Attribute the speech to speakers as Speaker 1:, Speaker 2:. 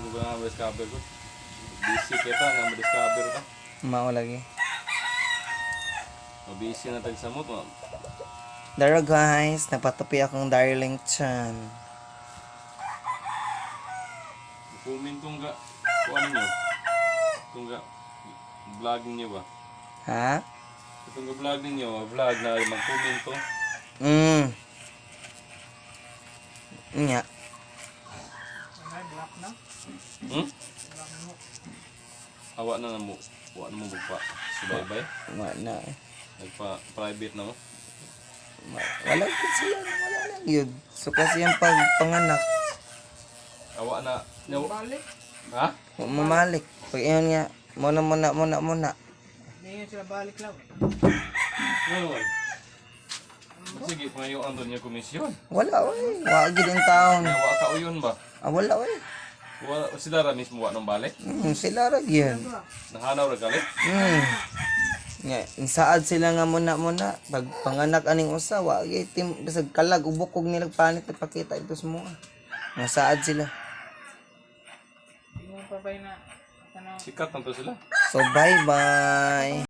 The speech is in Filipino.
Speaker 1: mo nga discover ko. Busy kita nga discover ka.
Speaker 2: Mao lagi.
Speaker 1: Busy na tagsamot mo.
Speaker 2: Dara guys, napatupi akong darling chan.
Speaker 1: Comment tong ga kuan niyo. Tong ga vlog niyo ba?
Speaker 2: Ha?
Speaker 1: Itong ga vlog niyo, vlog na mag-comment to.
Speaker 2: Nya.
Speaker 1: Hmm? Awa na mo. Wa na mo bugpa. Subay-bay.
Speaker 2: Wala.
Speaker 1: Nagpa-private na mo.
Speaker 2: Wala gid sila, wala lang yun. So kasi yung pagpanganak,
Speaker 1: Awa na. Balik. Ha?
Speaker 2: mamalik. Pag iyon nga, muna.
Speaker 3: Hindi nga sila balik lang.
Speaker 1: Ngayon. Sige, pangayoan doon niya komisyon.
Speaker 2: Wala oy, wa gid ang taon.
Speaker 1: Awa ka uyon ba?
Speaker 2: Wala oy.
Speaker 1: Wala sila ra mismo wa nang balik.
Speaker 2: Sila ra gyud.
Speaker 1: Nahanaw ra galit.
Speaker 2: Nga, saad sila nga muna. Pag panganak aning usa, wa gid bisag kalag ubok og nilag panit nagpakita ito sa mga. Nga saad sila.
Speaker 3: Hindi mo pa ba na
Speaker 1: Sikat na to sila.
Speaker 2: So bye-bye.